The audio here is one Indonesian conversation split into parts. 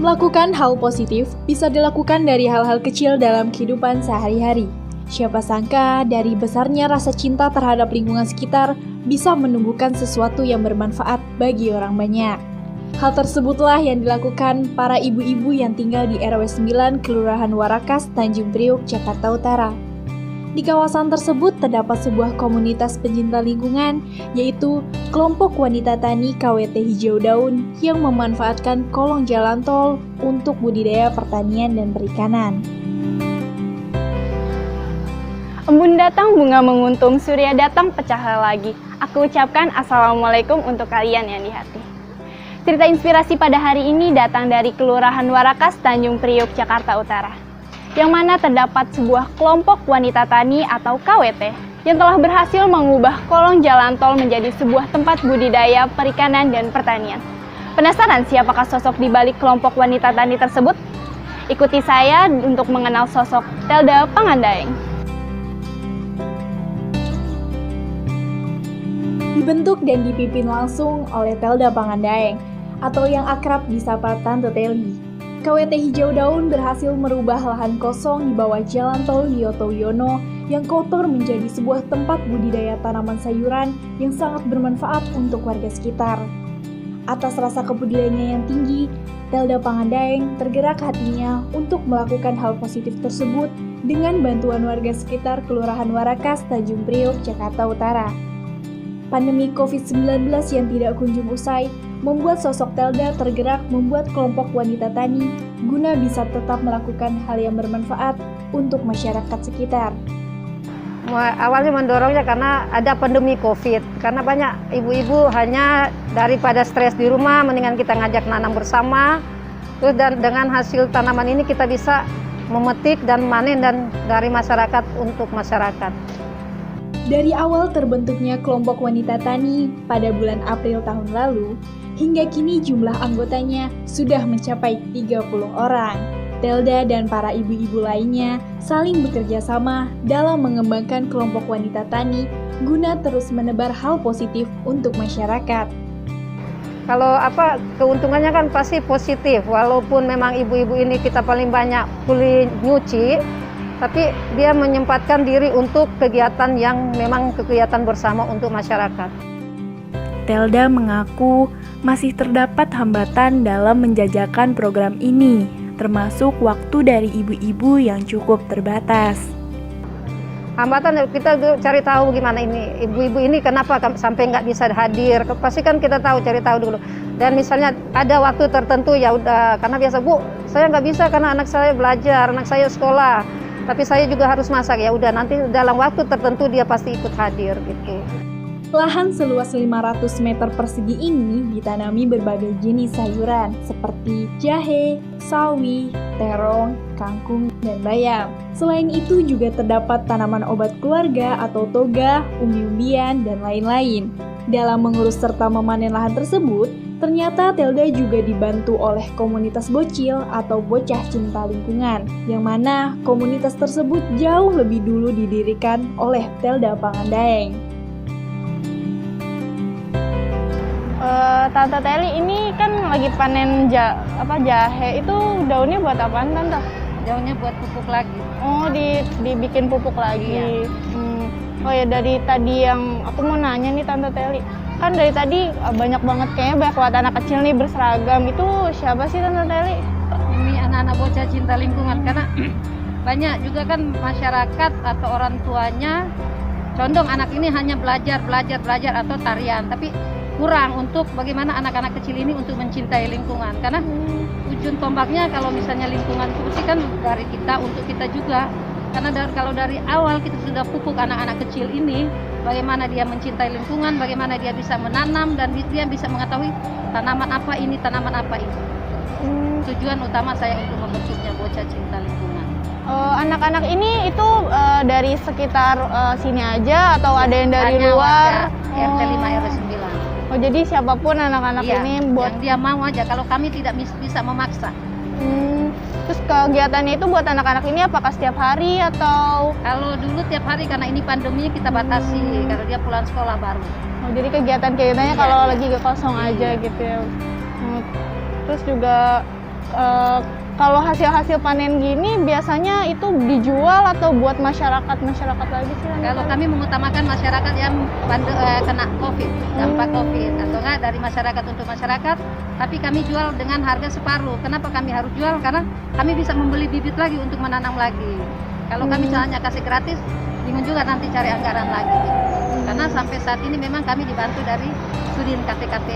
Melakukan hal positif bisa dilakukan dari hal-hal kecil dalam kehidupan sehari-hari. Siapa sangka dari besarnya rasa cinta terhadap lingkungan sekitar bisa menumbuhkan sesuatu yang bermanfaat bagi orang banyak. Hal tersebutlah yang dilakukan para ibu-ibu yang tinggal di RW 9 Kelurahan Warakas, Tanjung Priok, Jakarta Utara. Di kawasan tersebut terdapat sebuah komunitas pencinta lingkungan, yaitu kelompok wanita tani KWT Hijau Daun yang memanfaatkan kolong jalan tol untuk budidaya pertanian dan perikanan. Embun datang, bunga menguntum, surya datang, pecah lagi. Aku ucapkan Assalamualaikum untuk kalian yang di hati. Cerita inspirasi pada hari ini datang dari Kelurahan Warakas, Tanjung Priok, Jakarta Utara, yang mana terdapat sebuah kelompok wanita tani atau KWT yang telah berhasil mengubah kolong jalan tol menjadi sebuah tempat budidaya perikanan dan pertanian. Penasaran siapakah sosok di balik kelompok wanita tani tersebut? Ikuti saya untuk mengenal sosok Telda Pangandaeng. Dibentuk dan dipimpin langsung oleh Telda Pangandaeng atau yang akrab disapa Tante Teli. KWT Hijau Daun berhasil merubah lahan kosong di bawah jalan tol Lioto Wiono yang kotor menjadi sebuah tempat budidaya tanaman sayuran yang sangat bermanfaat untuk warga sekitar. Atas rasa kepeduliannya yang tinggi, Telda Pangandaeng tergerak hatinya untuk melakukan hal positif tersebut dengan bantuan warga sekitar Kelurahan Warakas, Tanjung Priok, Jakarta Utara. Pandemi COVID-19 yang tidak kunjung usai membuat sosok Telda tergerak membuat kelompok wanita tani guna bisa tetap melakukan hal yang bermanfaat untuk masyarakat sekitar. Awalnya mendorongnya karena ada pandemi COVID, karena banyak ibu-ibu hanya daripada stres di rumah, mendingan kita ngajak nanam bersama, terus dan dengan hasil tanaman ini kita bisa memetik dan manen dan dari masyarakat untuk masyarakat. Dari awal terbentuknya kelompok wanita tani pada bulan April tahun lalu, hingga kini jumlah anggotanya sudah mencapai 30 orang. Telda dan para ibu-ibu lainnya saling bekerja sama dalam mengembangkan kelompok wanita tani guna terus menebar hal positif untuk masyarakat. Kalau keuntungannya kan pasti positif, walaupun memang ibu-ibu ini kita paling banyak kuli nyuci, tapi dia menyempatkan diri untuk kegiatan yang memang kegiatan bersama untuk masyarakat. Telda mengaku masih terdapat hambatan dalam menjajakan program ini, termasuk waktu dari ibu-ibu yang cukup terbatas. Hambatan kita cari tahu gimana ini, ibu-ibu ini kenapa sampai nggak bisa hadir, pasti kan kita cari tahu dulu. Dan misalnya ada waktu tertentu ya udah, karena biasa Bu, saya nggak bisa karena anak saya belajar, anak saya sekolah, tapi saya juga harus masak, ya udah nanti dalam waktu tertentu dia pasti ikut hadir gitu. Lahan seluas 500 meter persegi ini ditanami berbagai jenis sayuran seperti jahe, sawi, terong, kangkung, dan bayam. Selain itu juga terdapat tanaman obat keluarga atau toga, umbi-umbian, dan lain-lain. Dalam mengurus serta memanen lahan tersebut, ternyata Telda juga dibantu oleh komunitas bocil atau bocah cinta lingkungan, yang mana komunitas tersebut jauh lebih dulu didirikan oleh Telda Pangandaeng. Tante Teli, ini kan lagi panen jahe, itu daunnya buat apaan, Tante? Daunnya buat pupuk lagi. Oh, dibikin pupuk lagi. Iya. Oh ya, dari tadi yang aku mau nanya nih Tante Teli, kan dari tadi banyak banget kayaknya banyak banget anak kecil nih berseragam. Itu siapa sih Tante Teli? Ini anak-anak bocah cinta lingkungan, karena banyak juga kan masyarakat atau orang tuanya condong anak ini hanya belajar atau tarian, tapi kurang untuk bagaimana anak-anak kecil ini untuk mencintai lingkungan. Karena ujung tombaknya kalau misalnya lingkungan itu kan dari kita untuk kita juga. Karena kalau dari awal kita sudah pupuk anak-anak kecil ini, bagaimana dia mencintai lingkungan, bagaimana dia bisa menanam dan dia bisa mengetahui tanaman apa ini. Tujuan utama saya untuk membentuknya bocah cinta lingkungan. Anak-anak ini itu dari sekitar sini aja atau ada yang dari luar? RT 5 RW 9. Oh, jadi siapapun anak-anak ini buat yang dia mau aja, kalau kami tidak bisa memaksa. Terus kegiatannya itu buat anak-anak ini apakah setiap hari atau? Kalau dulu tiap hari, karena ini pandemi kita batasi, kalau dia pulang sekolah baru. Oh, jadi kegiatannya kalau lagi kosong aja gitu ya. Terus juga Kalau hasil-hasil panen gini biasanya itu dijual atau buat masyarakat lagi sih? Kalau kami mengutamakan masyarakat yang kena COVID, dampak COVID, atau enggak dari masyarakat untuk masyarakat, tapi kami jual dengan harga separuh. Kenapa kami harus jual? Karena kami bisa membeli bibit lagi untuk menanam lagi. Kalau kami hanya kasih gratis, bingung juga nanti cari anggaran lagi. Karena sampai saat ini memang kami dibantu dari Sudin KTKT.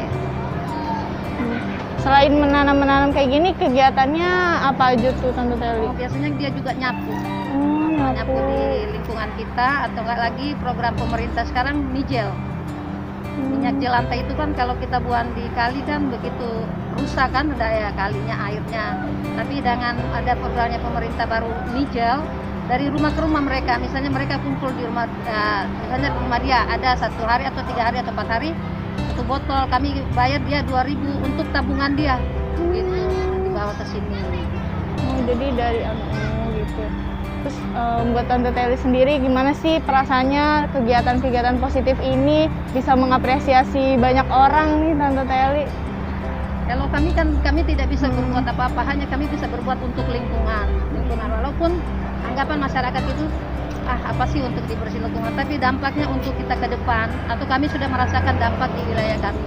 Selain menanam kayak gini, kegiatannya apa aja tuh Tante Teli? Biasanya dia juga nyapu. Nyapu. Nyapu di lingkungan kita, atau enggak lagi program pemerintah sekarang mijel. Minyak gel lantai itu kan kalau kita buang di kali kan begitu rusak kan daya kalinya, airnya. Tapi dengan ada programnya pemerintah baru mijel, dari rumah ke rumah mereka, misalnya mereka kumpul di rumah, misalnya di rumah dia ada 1 hari atau 3 hari atau 4 hari, 1 botol kami bayar dia 2.000 untuk tabungan dia, gitu dibawa ke sini. Jadi dari gitu. Terus buat Tante Teli sendiri gimana sih perasaannya kegiatan-kegiatan positif ini bisa mengapresiasi banyak orang nih Tante Teli? Kalau kami tidak bisa berbuat apa-apa, hanya kami bisa berbuat untuk lingkungan. Walaupun anggapan masyarakat itu apa sih untuk dibersih lingkungan, tapi dampaknya untuk kita ke depan, atau kami sudah merasakan dampak di wilayah kami.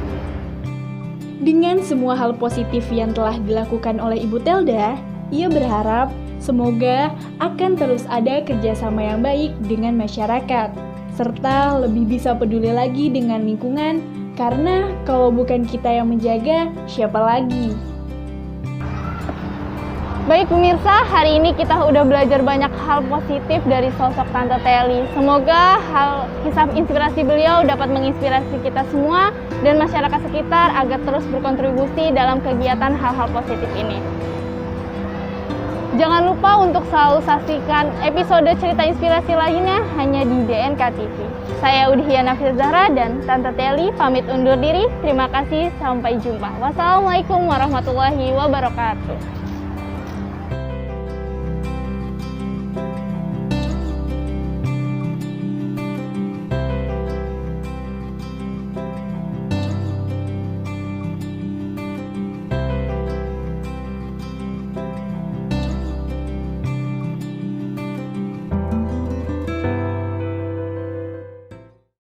Dengan semua hal positif yang telah dilakukan oleh Ibu Telda, ia berharap semoga akan terus ada kerjasama yang baik dengan masyarakat, serta lebih bisa peduli lagi dengan lingkungan, karena kalau bukan kita yang menjaga, siapa lagi? Baik pemirsa, hari ini kita udah belajar banyak hal positif dari sosok Tante Teli. Semoga kisah inspirasi beliau dapat menginspirasi kita semua dan masyarakat sekitar agar terus berkontribusi dalam kegiatan hal-hal positif ini. Jangan lupa untuk selalu saksikan episode cerita inspirasi lainnya hanya di DNK TV. Saya Udhiana Firzahra dan Tante Teli pamit undur diri. Terima kasih, sampai jumpa. Wassalamualaikum warahmatullahi wabarakatuh.